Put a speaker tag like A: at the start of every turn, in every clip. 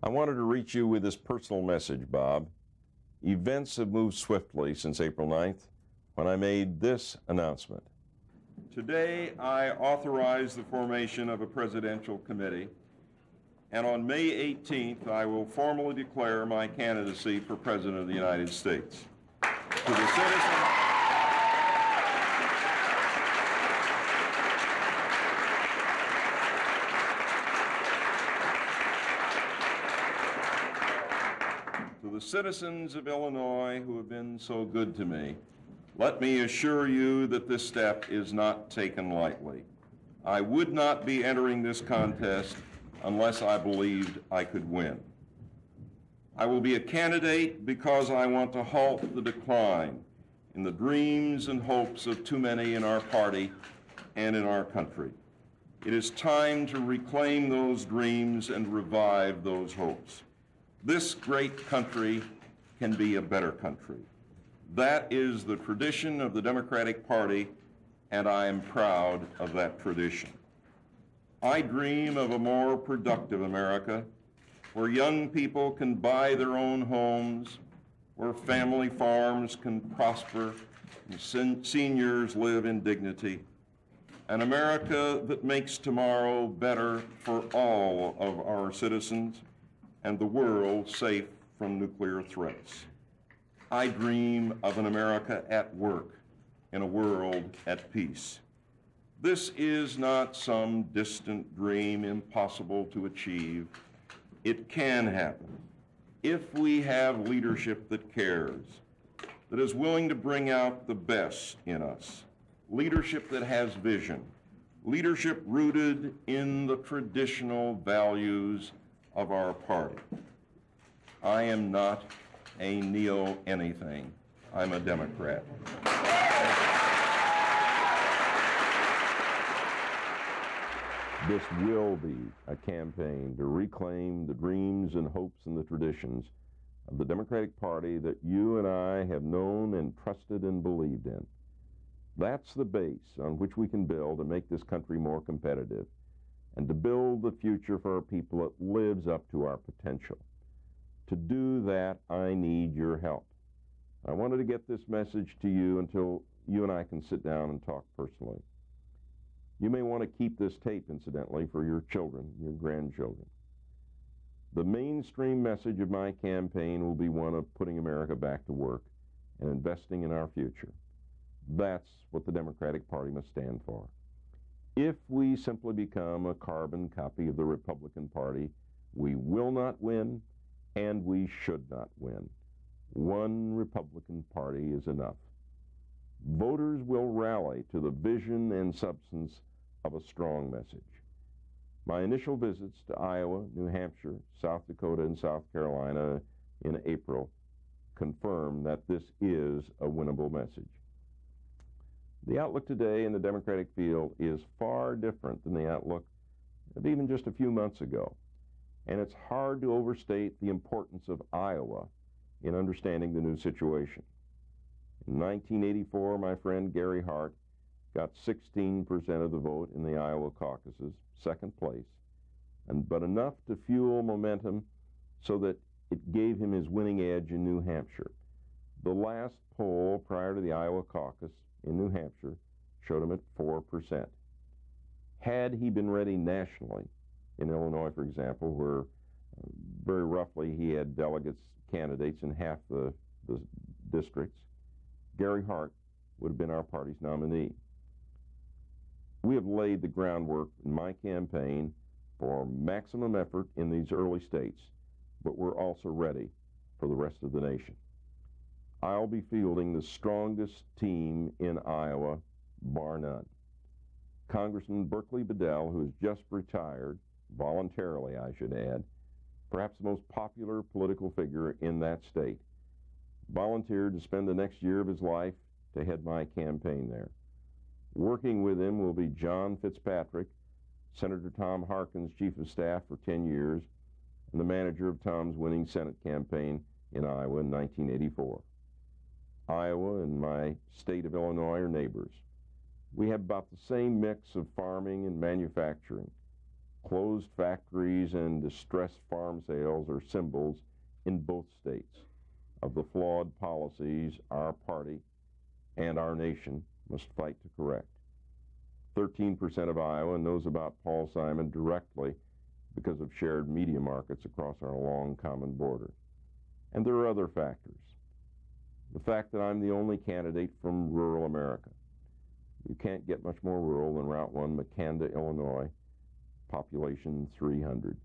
A: I wanted to reach you with this personal message, Bob. Events have moved swiftly since April 9th, when I made this announcement. Today, I authorize the formation of a presidential committee, and on May 18th, I will formally declare my candidacy for President of the United States. To the citizens, the citizens of Illinois who have been so good to me, let me assure you that this step is not taken lightly. I would not be entering this contest unless I believed I could win. I will be a candidate because I want to halt the decline in the dreams and hopes of too many in our party and in our country. It is time to reclaim those dreams and revive those hopes. This great country can be a better country. That is the tradition of the Democratic Party, and I am proud of that tradition. I dream of a more productive America, where young people can buy their own homes, where family farms can prosper, and seniors live in dignity. An America that makes tomorrow better for all of our citizens, and the world safe from nuclear threats. I dream of an America at work in a world at peace. This is not some distant dream impossible to achieve. It can happen if we have leadership that cares, that is willing to bring out the best in us, leadership that has vision, leadership rooted in the traditional values of our party. I am not a neo-anything. I'm a Democrat. This will be a campaign to reclaim the dreams and hopes and the traditions of the Democratic Party that you and I have known and trusted and believed in. That's the base on which we can build and make this country more competitive, and to build the future for our people that lives up to our potential. To do that, I need your help. I wanted to get this message to you until you and I can sit down and talk personally. You may want to keep this tape, incidentally, for your children, your grandchildren. The mainstream message of my campaign will be one of putting America back to work and investing in our future. That's what the Democratic Party must stand for. If we simply become a carbon copy of the Republican Party, we will not win, and we should not win. One Republican Party is enough. Voters will rally to the vision and substance of a strong message. My initial visits to Iowa, New Hampshire, South Dakota, and South Carolina in April confirm that this is a winnable message. The outlook today in the Democratic field is far different than the outlook of even just a few months ago, and it's hard to overstate the importance of Iowa in understanding the new situation. In 1984, my friend Gary Hart got 16% of the vote in the Iowa caucuses, second place, but enough to fuel momentum so that it gave him his winning edge in New Hampshire. The last poll prior to the Iowa caucus in New Hampshire showed him at 4%. Had he been ready nationally, in Illinois, for example, where very roughly he had delegates, candidates in half the districts, Gary Hart would have been our party's nominee. We have laid the groundwork in my campaign for maximum effort in these early states, but we're also ready for the rest of the nation. I'll be fielding the strongest team in Iowa, bar none. Congressman Berkeley Bedell, who has just retired, voluntarily I should add, perhaps the most popular political figure in that state, volunteered to spend the next year of his life to head my campaign there. Working with him will be John Fitzpatrick, Senator Tom Harkin's chief of staff for 10 years, and the manager of Tom's winning Senate campaign in Iowa in 1984. Iowa and my state of Illinois are neighbors. We have about the same mix of farming and manufacturing. Closed factories and distressed farm sales are symbols in both states of the flawed policies our party and our nation must fight to correct. 13% of Iowa knows about Paul Simon directly because of shared media markets across our long common border. And there are other factors. The fact that I'm the only candidate from rural America. You can't get much more rural than Route 1, McCanda, Illinois, population 300.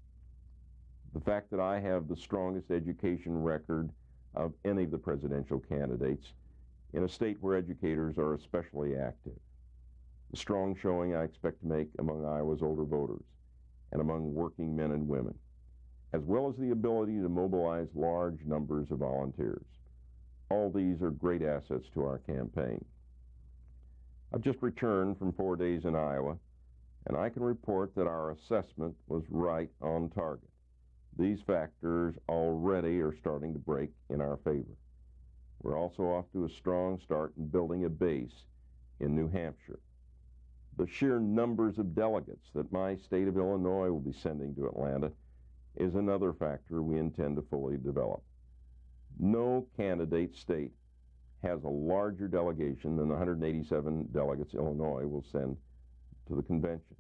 A: The fact that I have the strongest education record of any of the presidential candidates in a state where educators are especially active. The strong showing I expect to make among Iowa's older voters and among working men and women, as well as the ability to mobilize large numbers of volunteers. All these are great assets to our campaign. I've just returned from 4 days in Iowa, and I can report that our assessment was right on target. These factors already are starting to break in our favor. We're also off to a strong start in building a base in New Hampshire. The sheer numbers of delegates that my state of Illinois will be sending to Atlanta is another factor we intend to fully develop. No candidate state has a larger delegation than the 187 delegates Illinois will send to the convention.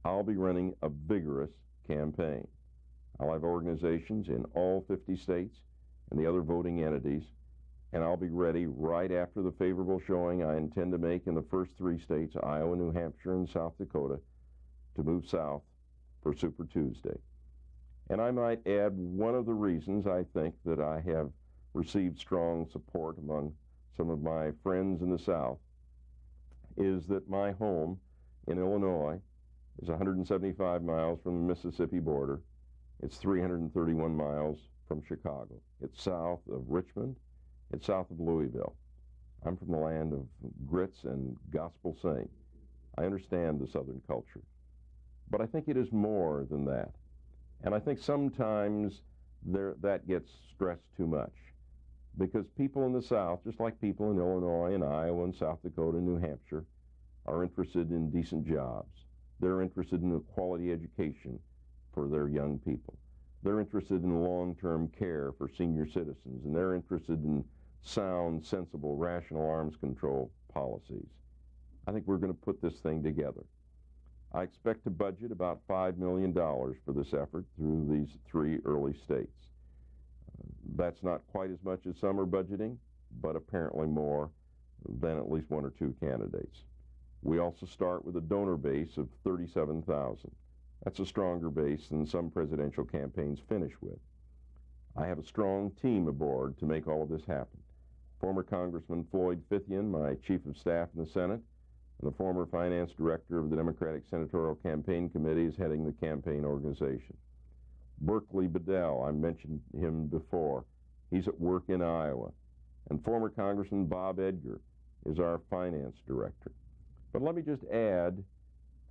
A: I'll be running a vigorous campaign. I'll have organizations in all 50 states and the other voting entities, and I'll be ready right after the favorable showing I intend to make in the first 3 states, Iowa, New Hampshire, and South Dakota, to move south for Super Tuesday. And I might add one of the reasons I think that I have received strong support among some of my friends in the South is that my home in Illinois is 175 miles from the Mississippi border. It's 331 miles from Chicago. It's south of Richmond. It's south of Louisville. I'm from the land of grits and gospel sing. I understand the Southern culture. But I think it is more than that. And I think sometimes that gets stressed too much, because people in the South, just like people in Illinois and Iowa and South Dakota and New Hampshire, are interested in decent jobs. They're interested in a quality education for their young people. They're interested in long-term care for senior citizens, and they're interested in sound, sensible, rational arms control policies. I think we're going to put this thing together. I expect to budget about $5 million for this effort through these 3 early states. That's not quite as much as some are budgeting, but apparently more than at least 1 or 2 candidates. We also start with a donor base of 37,000. That's a stronger base than some presidential campaigns finish with. I have a strong team aboard to make all of this happen. Former Congressman Floyd Fithian, my chief of staff in the Senate, and the former finance director of the Democratic Senatorial Campaign Committee, is heading the campaign organization. Berkeley Bedell, I mentioned him before. He's at work in Iowa. And former Congressman Bob Edgar is our finance director. But let me just add,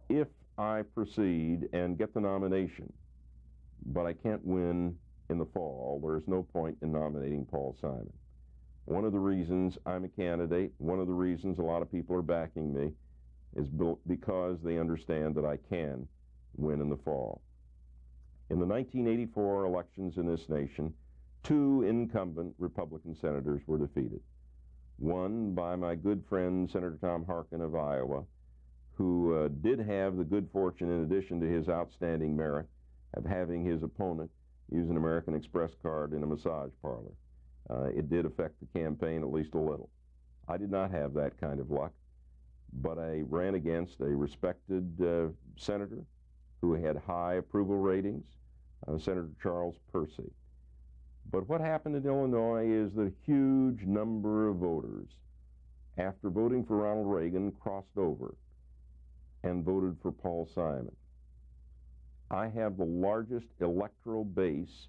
A: if I proceed and get the nomination, but I can't win in the fall, there's no point in nominating Paul Simon. One of the reasons I'm a candidate, one of the reasons a lot of people are backing me, is because they understand that I can win in the fall. In the 1984 elections in this nation, 2 incumbent Republican senators were defeated. One by my good friend, Senator Tom Harkin of Iowa, who did have the good fortune, in addition to his outstanding merit, of having his opponent use an American Express card in a massage parlor. It did affect the campaign at least a little. I did not have that kind of luck, but I ran against a respected senator who had high approval ratings, Senator Charles Percy. But what happened in Illinois is that a huge number of voters, after voting for Ronald Reagan, crossed over and voted for Paul Simon. I have the largest electoral base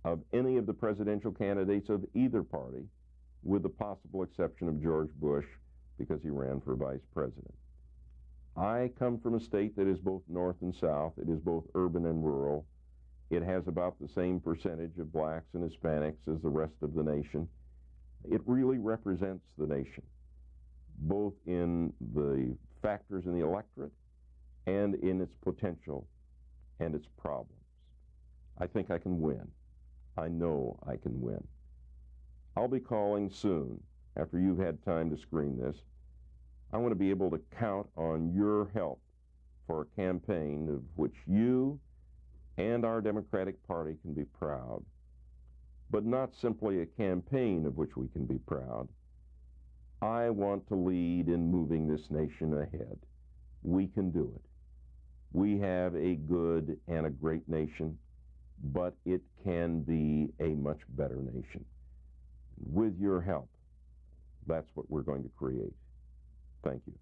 A: of any of the presidential candidates of either party, with the possible exception of George Bush, because he ran for vice president. I come from a state that is both north and south. It is both urban and rural. It has about the same percentage of blacks and Hispanics as the rest of the nation. It really represents the nation, both in the factors in the electorate and in its potential and its problems. I think I can win. I know I can win. I'll be calling soon after you've had time to screen this. I want to be able to count on your help for a campaign of which you and our Democratic Party can be proud, but not simply a campaign of which we can be proud. I want to lead in moving this nation ahead. We can do it. We have a good and a great nation, but it can be a much better nation. With your help, that's what we're going to create. Thank you.